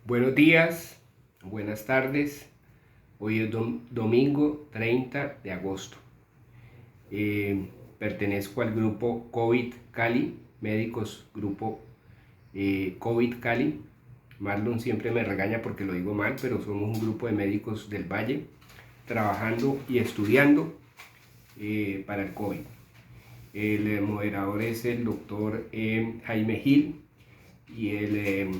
Buenos días, buenas tardes. Hoy es domingo 30 de agosto. Pertenezco al grupo COVID Cali, médicos grupo COVID Cali. Marlon siempre me regaña porque lo digo mal, pero somos un grupo de médicos del Valle trabajando y estudiando para el COVID. El moderador es el doctor Jaime Gil y el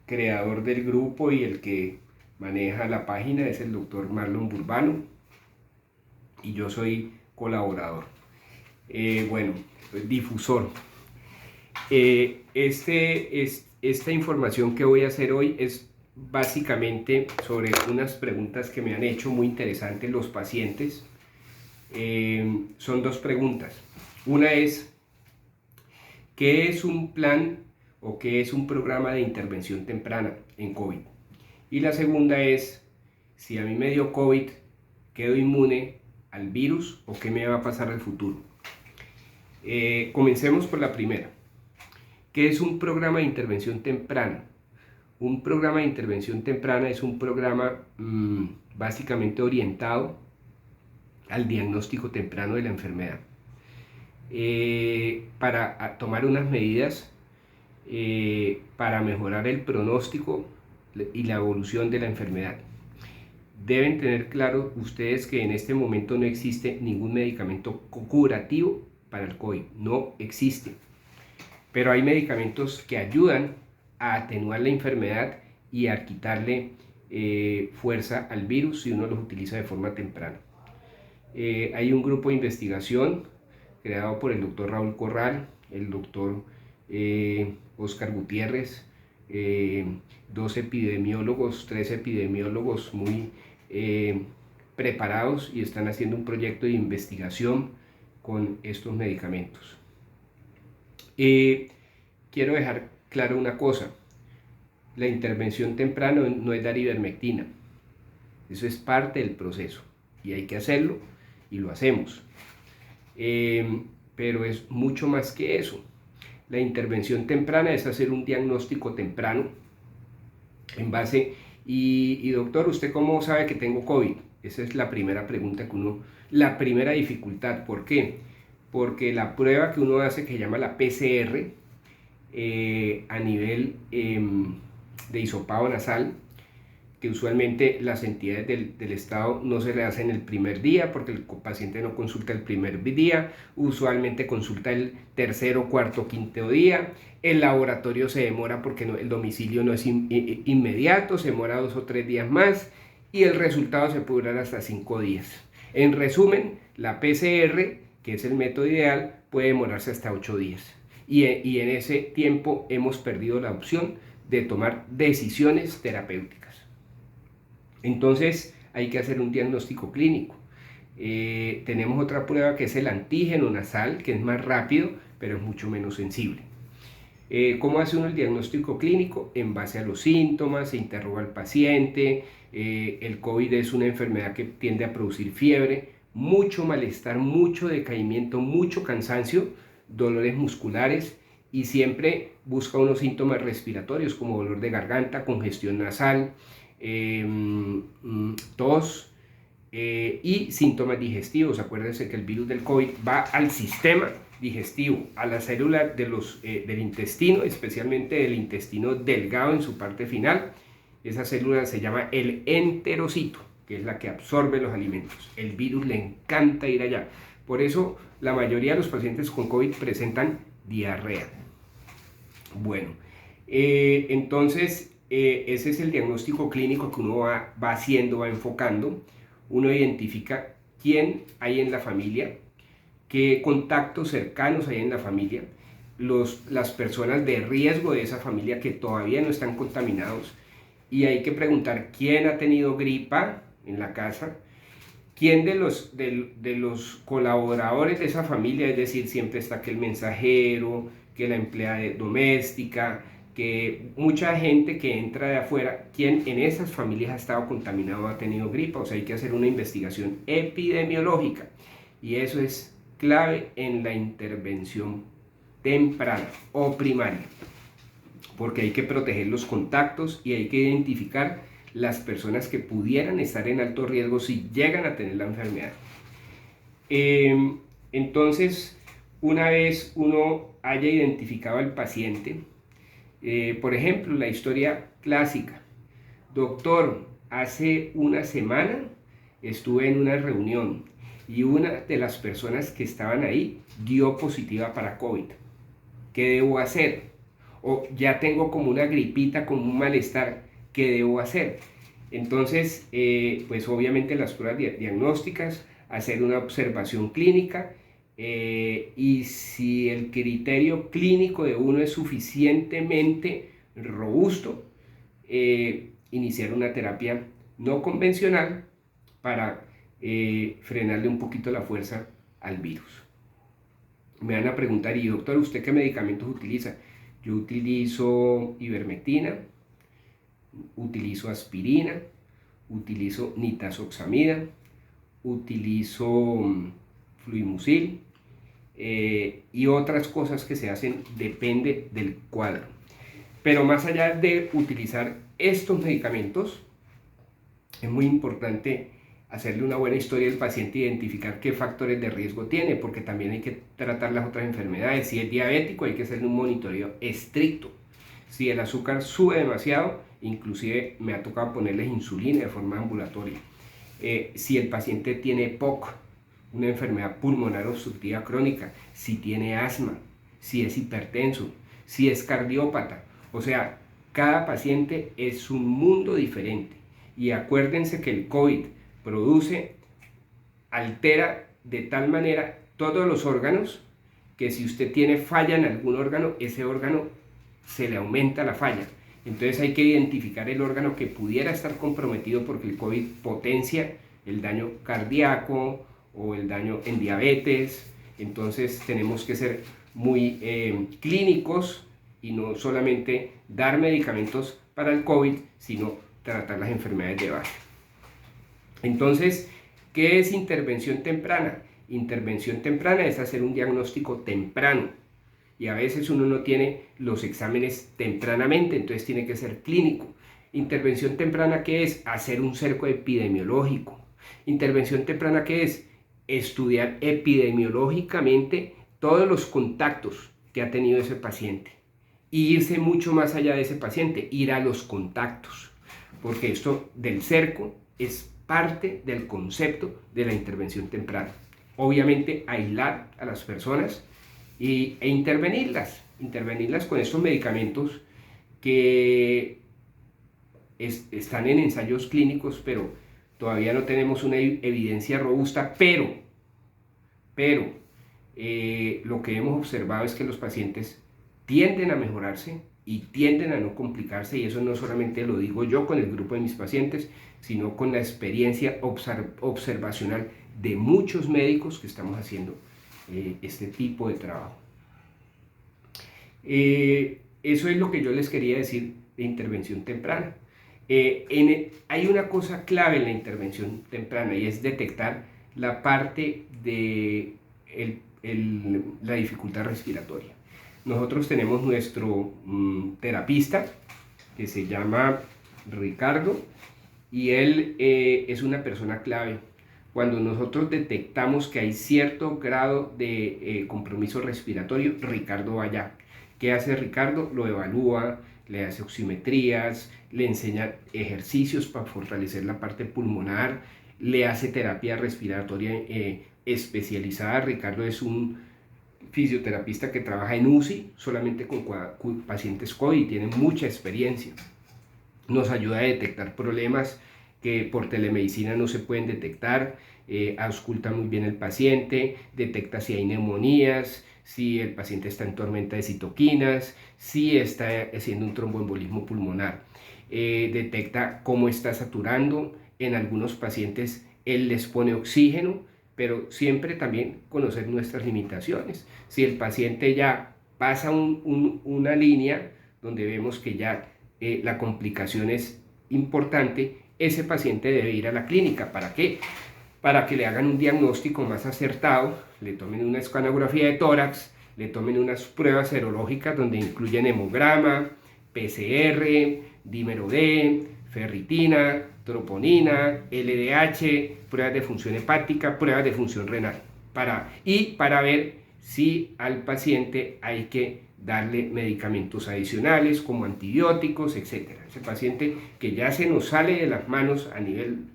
creador del grupo y el que maneja la página es el doctor Marlon Burbano y yo soy colaborador. Difusor. Esta información que voy a hacer hoy es básicamente sobre unas preguntas que me han hecho muy interesantes los pacientes. Son dos preguntas. Una es, ¿qué es un plan o qué es un programa de intervención temprana en COVID? Y la segunda es, si a mí me dio COVID, ¿quedo inmune al virus o qué me va a pasar al futuro? Comencemos por la primera. ¿Qué es un programa de intervención temprana? Un programa de intervención temprana es un programa básicamente orientado al diagnóstico temprano de la enfermedad, para tomar unas medidas para mejorar el pronóstico y la evolución de la enfermedad. Deben tener claro ustedes que en este momento no existe ningún medicamento curativo para el COVID, no existe. Pero hay medicamentos que ayudan a atenuar la enfermedad y a quitarle fuerza al virus si uno los utiliza de forma temprana. Hay un grupo de investigación creado por el doctor Raúl Corral, el doctor Oscar Gutiérrez, tres epidemiólogos muy preparados y están haciendo un proyecto de investigación con estos medicamentos. Quiero dejar claro una cosa: la intervención temprana no es dar ivermectina, eso es parte del proceso y hay que hacerlo y lo hacemos, pero es mucho más que eso. La intervención temprana es hacer un diagnóstico temprano en base, y doctor, ¿usted cómo sabe que tengo COVID? Esa es la primera pregunta la primera dificultad. ¿Por qué? Porque la prueba que uno hace, que se llama la PCR, a nivel de hisopado nasal, que usualmente las entidades del Estado no se le hacen el primer día porque el paciente no consulta el primer día, usualmente consulta el tercero, cuarto, quinto día. El laboratorio se demora porque el domicilio no es inmediato, se demora 2 o 3 días más y el resultado se puede durar hasta 5 días. En resumen, la PCR, que es el método ideal, puede demorarse hasta 8 días. Y en ese tiempo hemos perdido la opción de tomar decisiones terapéuticas. Entonces hay que hacer un diagnóstico clínico. Tenemos otra prueba que es el antígeno nasal, que es más rápido, pero es mucho menos sensible. ¿Cómo hace uno el diagnóstico clínico? En base a los síntomas, se interroga al paciente. El COVID es una enfermedad que tiende a producir fiebre, mucho malestar, mucho decaimiento, mucho cansancio, dolores musculares, y siempre busca unos síntomas respiratorios como dolor de garganta, congestión nasal, tos y síntomas digestivos. Acuérdense que el virus del COVID va al sistema digestivo, a las células del intestino, especialmente del intestino delgado en su parte final. Esa célula se llama el enterocito, que es la que absorbe los alimentos. El virus le encanta ir allá. Por eso la mayoría de los pacientes con COVID presentan diarrea. Bueno, entonces ese es el diagnóstico clínico que uno va haciendo, va enfocando. Uno identifica quién hay en la familia, qué contactos cercanos hay en la familia, las personas de riesgo de esa familia que todavía no están contaminados, y hay que preguntar quién ha tenido gripa en la casa, quién de los colaboradores de esa familia, es decir, siempre está que el mensajero, que la empleada doméstica, que mucha gente que entra de afuera, quién en esas familias ha estado contaminado o ha tenido gripa. O sea, hay que hacer una investigación epidemiológica y eso es clave en la intervención temprana o primaria. porque hay que proteger los contactos y hay que identificar las personas que pudieran estar en alto riesgo si llegan a tener la enfermedad. Entonces, una vez uno haya identificado al paciente, por ejemplo, la historia clásica: doctor, hace una semana estuve en una reunión y una de las personas que estaban ahí dio positiva para COVID. ¿Qué debo hacer? O ya tengo como una gripita, como un malestar, ¿qué debo hacer? Entonces, pues obviamente las pruebas diagnósticas, hacer una observación clínica, y si el criterio clínico de uno es suficientemente robusto, iniciar una terapia no convencional para frenarle un poquito la fuerza al virus. Me van a preguntar: y doctor, ¿usted qué medicamentos utiliza? Yo utilizo ivermectina, utilizo aspirina, utilizo nitazoxamida, utilizo fluimucil, y otras cosas que se hacen, depende del cuadro. Pero más allá de utilizar estos medicamentos, es muy importante hacerle una buena historia al paciente, identificar qué factores de riesgo tiene, porque también hay que tratar las otras enfermedades. Si es diabético, hay que hacerle un monitoreo estricto. Si el azúcar sube demasiado, inclusive me ha tocado ponerles insulina de forma ambulatoria. Si el paciente tiene POC, una enfermedad pulmonar obstructiva crónica, si tiene asma, si es hipertenso, si es cardiópata. O sea, cada paciente es un mundo diferente. Y acuérdense que el COVID altera de tal manera todos los órganos, que si usted tiene falla en algún órgano, ese órgano se le aumenta la falla. Entonces hay que identificar el órgano que pudiera estar comprometido, porque el COVID potencia el daño cardíaco o el daño en diabetes. Entonces tenemos que ser muy clínicos y no solamente dar medicamentos para el COVID, sino tratar las enfermedades de base. Entonces, ¿qué es intervención temprana? Intervención temprana es hacer un diagnóstico temprano. Y a veces uno no tiene los exámenes tempranamente, entonces tiene que ser clínico. Intervención temprana, ¿qué es? Hacer un cerco epidemiológico. Intervención temprana, ¿qué es? Estudiar epidemiológicamente todos los contactos que ha tenido ese paciente. Y irse mucho más allá de ese paciente, ir a los contactos. Porque esto del cerco es parte del concepto de la intervención temprana. Obviamente, aislar a las personas e intervenirlas con estos medicamentos que están en ensayos clínicos, pero todavía no tenemos una evidencia robusta, pero lo que hemos observado es que los pacientes tienden a mejorarse y tienden a no complicarse, y eso no solamente lo digo yo con el grupo de mis pacientes, sino con la experiencia observacional de muchos médicos que estamos haciendo este tipo de trabajo. Eso es lo que yo les quería decir de intervención temprana. Hay una cosa clave en la intervención temprana, y es detectar la parte de la dificultad respiratoria. Nosotros tenemos nuestro terapista, que se llama Ricardo, y él es una persona clave. Cuando nosotros detectamos que hay cierto grado de compromiso respiratorio, Ricardo va allá. ¿Qué hace Ricardo? Lo evalúa, le hace oximetrías, le enseña ejercicios para fortalecer la parte pulmonar, le hace terapia respiratoria especializada. Ricardo es un fisioterapista que trabaja en UCI solamente con pacientes COVID, tiene mucha experiencia. Nos ayuda a detectar problemas que por telemedicina no se pueden detectar, ausculta muy bien el paciente, detecta si hay neumonías, si el paciente está en tormenta de citoquinas, si está haciendo un tromboembolismo pulmonar, detecta cómo está saturando. En algunos pacientes él les pone oxígeno, pero siempre también conocer nuestras limitaciones. Si el paciente ya pasa una línea donde vemos que ya la complicación es importante, ese paciente debe ir a la clínica. ¿Para qué? Para que le hagan un diagnóstico más acertado, le tomen una escanografía de tórax, le tomen unas pruebas serológicas donde incluyen hemograma, PCR, dímero D, ferritina, troponina, LDH, pruebas de función hepática, pruebas de función renal, para ver si al paciente hay que darle medicamentos adicionales como antibióticos, etc. Ese paciente que ya se nos sale de las manos a nivel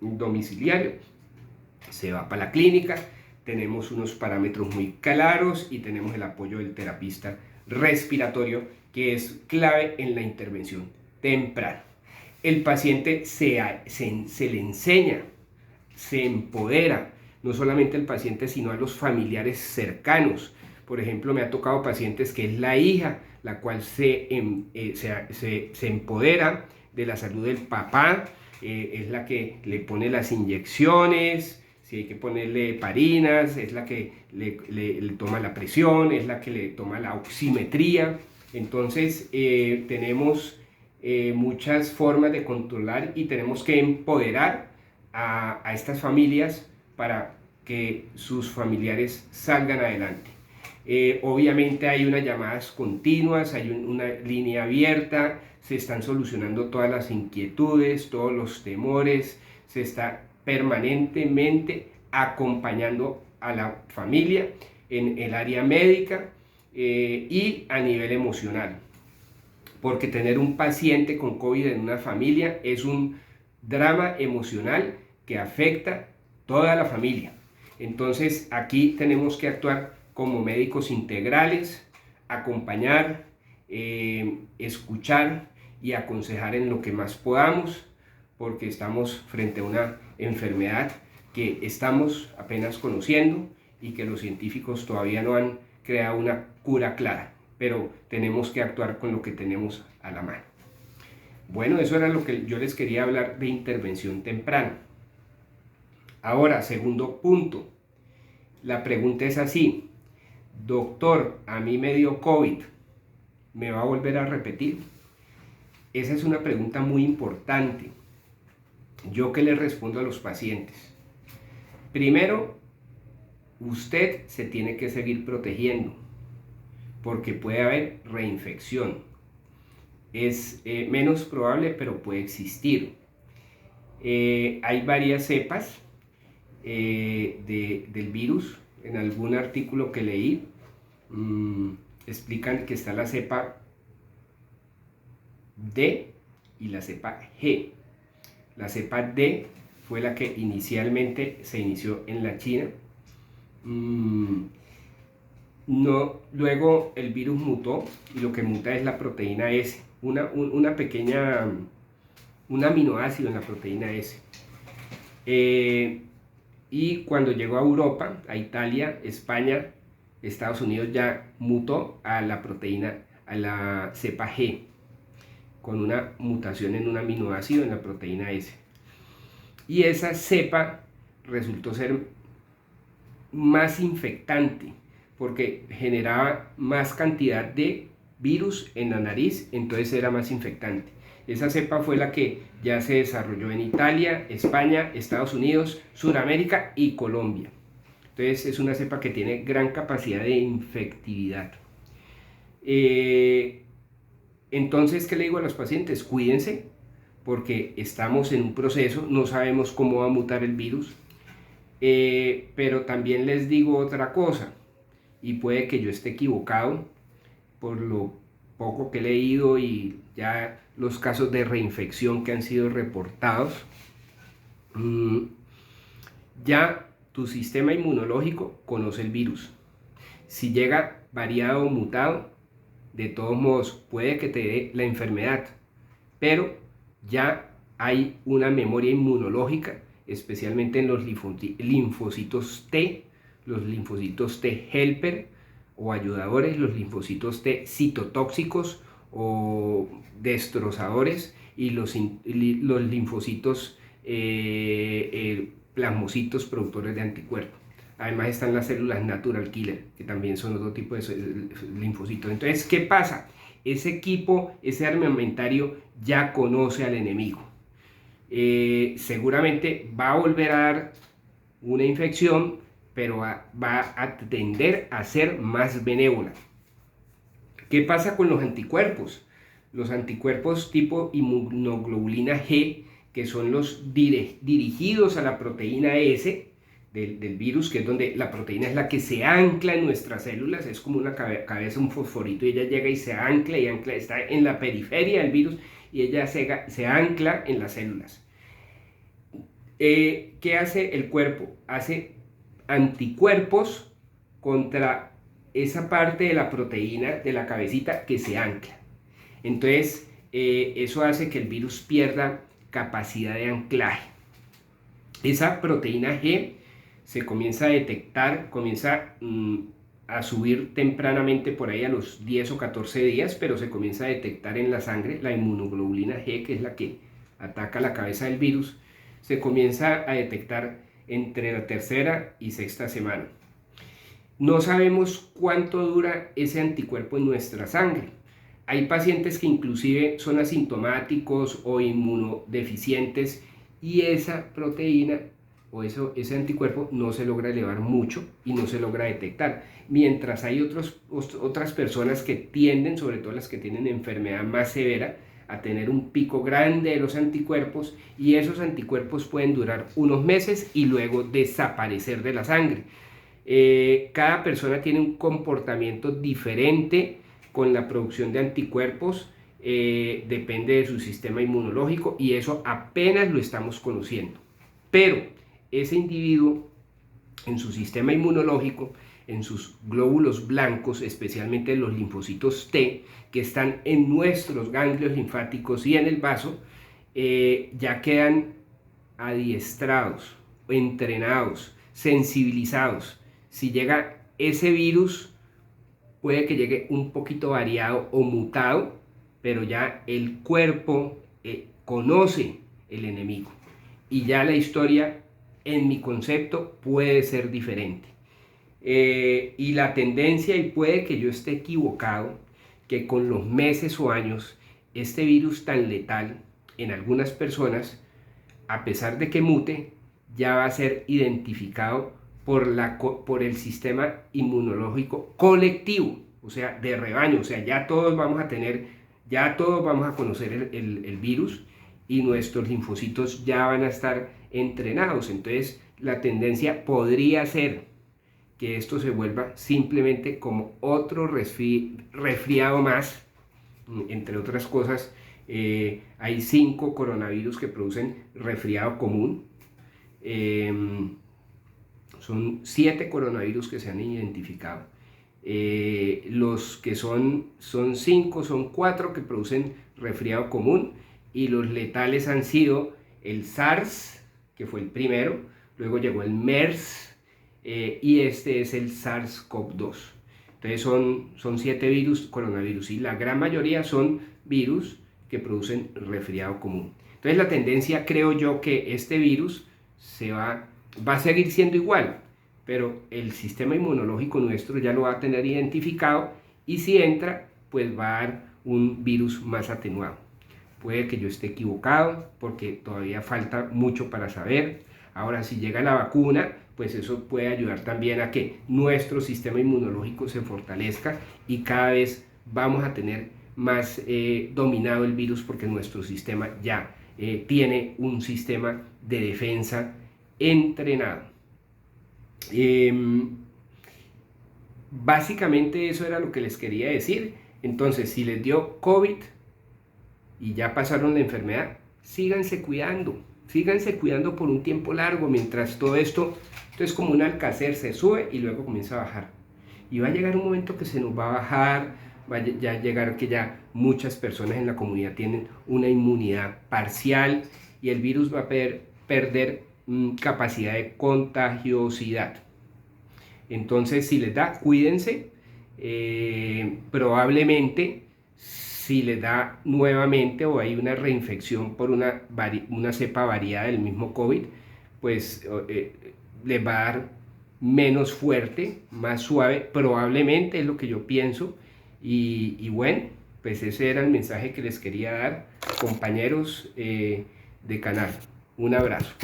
domiciliario, se va para la clínica, tenemos unos parámetros muy claros y tenemos el apoyo del terapista respiratorio, que es clave en la intervención temprana. El paciente se le enseña, se empodera, no solamente al paciente, sino a los familiares cercanos. Por ejemplo, me ha tocado pacientes que es la hija, la cual se empodera de la salud del papá, es la que le pone las inyecciones, si hay que ponerle heparinas, es la que le toma la presión, es la que le toma la oximetría. Entonces tenemos muchas formas de controlar y tenemos que empoderar a estas familias para que sus familiares salgan adelante. Obviamente hay unas llamadas continuas, hay una línea abierta, se están solucionando todas las inquietudes, todos los temores, se está permanentemente acompañando a la familia en el área médica y a nivel emocional, porque tener un paciente con COVID en una familia es un drama emocional que afecta toda la familia. Entonces aquí tenemos que actuar como médicos integrales, acompañar, escuchar y aconsejar en lo que más podamos, porque estamos frente a una enfermedad que estamos apenas conociendo y que los científicos todavía no han creado una cura clara, pero tenemos que actuar con lo que tenemos a la mano. Bueno, eso era lo que yo les quería hablar de intervención temprana. Ahora, segundo punto, la pregunta es así: doctor, a mí me dio COVID, ¿me va a volver a repetir? Esa es una pregunta muy importante. ¿Yo qué le respondo a los pacientes? Primero, usted se tiene que seguir protegiendo, porque puede haber reinfección. Es menos probable, pero puede existir. Hay varias cepas del virus. En algún artículo que leí, explican que está la cepa D y la cepa G. La cepa D fue la que inicialmente se inició en la China. Luego el virus mutó y lo que muta es la proteína S, un aminoácido en la proteína S. Y cuando llegó a Europa, a Italia, España, Estados Unidos, ya mutó a la proteína, a la cepa G, con una mutación en un aminoácido en la proteína S. Y esa cepa resultó ser más infectante porque generaba más cantidad de virus en la nariz, entonces era más infectante. Esa cepa fue la que ya se desarrolló en Italia, España, Estados Unidos, Sudamérica y Colombia. Entonces es una cepa que tiene gran capacidad de infectividad. Entonces, ¿qué le digo a los pacientes? Cuídense, porque estamos en un proceso, no sabemos cómo va a mutar el virus. Pero también les digo otra cosa, y puede que yo esté equivocado por lo poco que he leído y ya los casos de reinfección que han sido reportados. Ya tu sistema inmunológico conoce el virus. Si llega variado o mutado, de todos modos puede que te dé la enfermedad, pero ya hay una memoria inmunológica, especialmente en los linfocitos T, los linfocitos T helper o ayudadores, los linfocitos T citotóxicos o destrozadores, y los linfocitos plasmocitos productores de anticuerpos. Además están las células natural killer, que también son otro tipo de linfocitos. Entonces, ¿qué pasa? Ese equipo, ese armamentario ya conoce al enemigo. Seguramente va a volver a dar una infección, pero va a tender a ser más benévola. ¿Qué pasa con los anticuerpos? los anticuerpos tipo inmunoglobulina G, que son los dirigidos a la proteína S del virus, que es donde la proteína es la que se ancla en nuestras células, es como una cabeza, un fosforito, y ella llega y se ancla, está en la periferia del virus, y ella se ancla en las células. ¿Qué hace el cuerpo? Hace anticuerpos contra esa parte de la proteína de la cabecita que se ancla. Entonces, eso hace que el virus pierda capacidad de anclaje. Esa proteína G se comienza a detectar, comienza a subir tempranamente por ahí a los 10 o 14 días, pero se comienza a detectar en la sangre la inmunoglobulina G, que es la que ataca la cabeza del virus, se comienza a detectar entre la tercera y sexta semana. No sabemos cuánto dura ese anticuerpo en nuestra sangre. Hay pacientes que inclusive son asintomáticos o inmunodeficientes y esa proteína o ese anticuerpo no se logra elevar mucho y no se logra detectar. Mientras hay otras personas que tienden, sobre todo las que tienen enfermedad más severa, a tener un pico grande de los anticuerpos, y esos anticuerpos pueden durar unos meses y luego desaparecer de la sangre. Cada persona tiene un comportamiento diferente con la producción de anticuerpos, depende de su sistema inmunológico, y eso apenas lo estamos conociendo. Pero ese individuo, en su sistema inmunológico, en sus glóbulos blancos, especialmente los linfocitos T, que están en nuestros ganglios linfáticos y en el vaso, ya quedan adiestrados, entrenados, sensibilizados. Si llega ese virus, puede que llegue un poquito variado o mutado, pero ya el cuerpo conoce el enemigo, y ya la historia, en mi concepto, puede ser diferente. Y la tendencia, y puede que yo esté equivocado, que con los meses o años este virus tan letal en algunas personas, a pesar de que mute, ya va a ser identificado por el sistema inmunológico colectivo, o sea, de rebaño. O sea, ya todos vamos a conocer el virus, y nuestros linfocitos ya van a estar entrenados. Entonces, la tendencia podría ser que esto se vuelva simplemente como otro resfriado más. Entre otras cosas, hay 5 coronavirus que producen resfriado común. Son 7 coronavirus que se han identificado. Los que son 5, son 4 que producen resfriado común, y los letales han sido el SARS, que fue el primero, luego llegó el MERS, y este es el SARS-CoV-2. Entonces son 7 coronavirus, y la gran mayoría son virus que producen resfriado común. Entonces la tendencia, creo yo, que este virus va a seguir siendo igual, pero el sistema inmunológico nuestro ya lo va a tener identificado, y si entra, pues va a dar un virus más atenuado. Puede que yo esté equivocado, porque todavía falta mucho para saber. Ahora, si llega la vacuna, pues eso puede ayudar también a que nuestro sistema inmunológico se fortalezca, y cada vez vamos a tener más dominado el virus, porque nuestro sistema ya tiene un sistema de defensa entrenado. Básicamente eso era lo que les quería decir. Entonces, si les dio COVID y ya pasaron la enfermedad, síganse cuidando por un tiempo largo, mientras todo esto es como un alcacer, se sube y luego comienza a bajar, y va a llegar un momento que se nos va a bajar, va a llegar que ya muchas personas en la comunidad tienen una inmunidad parcial, y el virus va a perder capacidad de contagiosidad. Entonces, si les da, cuídense. Probablemente, si les da nuevamente o hay una reinfección por una cepa variada del mismo COVID, pues les va a dar menos fuerte, más suave, probablemente, es lo que yo pienso. Y bueno, pues ese era el mensaje que les quería dar, compañeros de canal. Un abrazo.